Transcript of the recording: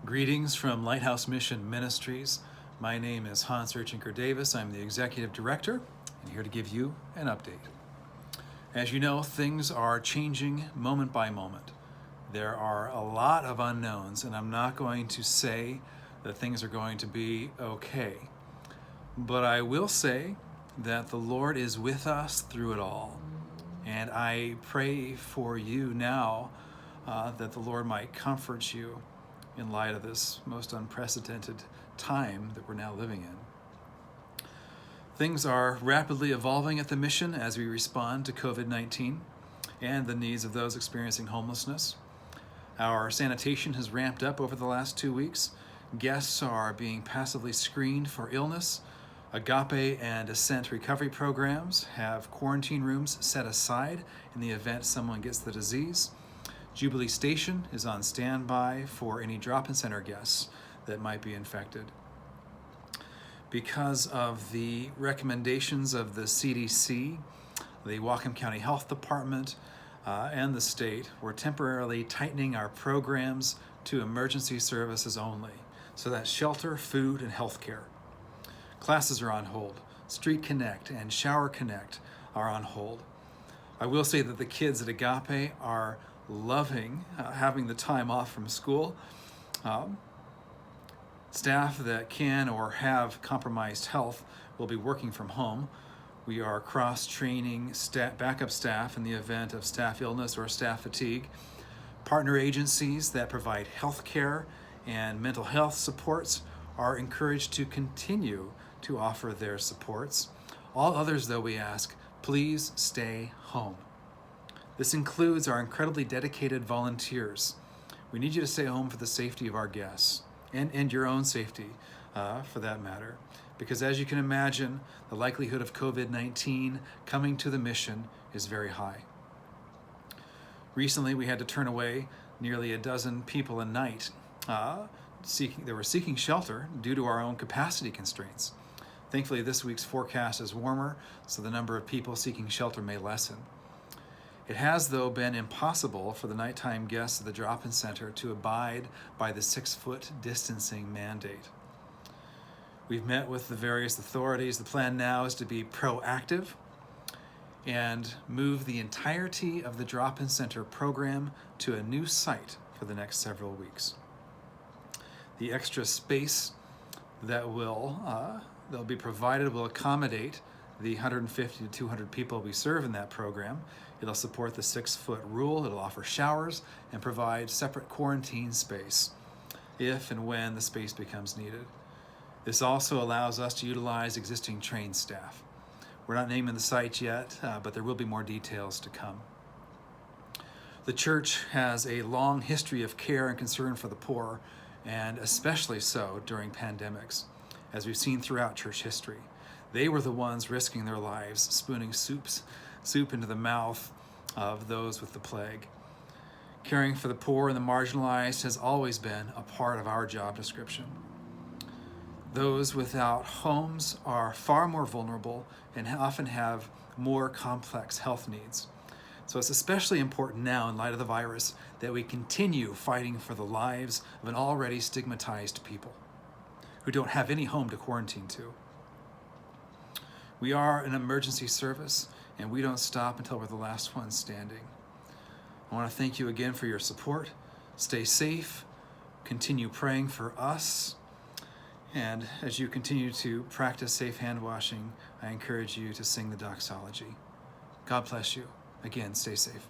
Greetings from Lighthouse Mission Ministries. My name is Hans Urchinker Davis. I'm the Executive Director and here to give you an update. As you know, things are changing moment by moment. There are a lot of unknowns, and I'm not going to say that things are going to be okay. But I will say that the Lord is with us through it all. And I pray for you now that the Lord might comfort you in light of this most unprecedented time that we're now living in. Things are rapidly evolving at the mission as we respond to COVID-19 and the needs of those experiencing homelessness. Our sanitation has ramped up over the last 2 weeks. Guests are being passively screened for illness. Agape and Ascent recovery programs have quarantine rooms set aside in the event someone gets the disease. Jubilee Station is on standby for any drop-in center guests that might be infected. Because of the recommendations of the CDC, the Whatcom County Health Department, and the state, we're temporarily tightening our programs to emergency services only. So that's shelter, food, and healthcare. Classes are on hold. Street Connect and Shower Connect are on hold. I will say that the kids at Agape are loving having the time off from school. Staff that can or have compromised health will be working from home. We are cross-training backup staff in the event of staff illness or staff fatigue. Partner agencies that provide health care and mental health supports are encouraged to continue to offer their supports. All others, though, we ask, please stay home. This includes our incredibly dedicated volunteers. We need you to stay home for the safety of our guests and your own safety for that matter. Because as you can imagine, the likelihood of COVID-19 coming to the mission is very high. Recently, we had to turn away nearly a dozen people a night that were seeking shelter due to our own capacity constraints. Thankfully, this week's forecast is warmer, so the number of people seeking shelter may lessen. It has, though, been impossible for the nighttime guests at the Drop-in Center to abide by the 6-foot distancing mandate. We've met with the various authorities. The plan now is to be proactive and move the entirety of the Drop-in Center program to a new site for the next several weeks. The extra space that will be provided will accommodate the 150 to 200 people we serve in that program. It'll support the 6-foot rule. It'll offer showers and provide separate quarantine space if and when the space becomes needed. This also allows us to utilize existing trained staff. We're not naming the site yet, but there will be more details to come. The church has a long history of care and concern for the poor, and especially so during pandemics, as we've seen throughout church history. They were the ones risking their lives, spooning soup into the mouth of those with the plague. Caring for the poor and the marginalized has always been a part of our job description. Those without homes are far more vulnerable and often have more complex health needs. So it's especially important now in light of the virus that we continue fighting for the lives of an already stigmatized people who don't have any home to quarantine to. We are an emergency service, and we don't stop until we're the last ones standing. I want to thank you again for your support. Stay safe, continue praying for us, and as you continue to practice safe hand washing, I encourage you to sing the doxology. God bless you. Again, stay safe.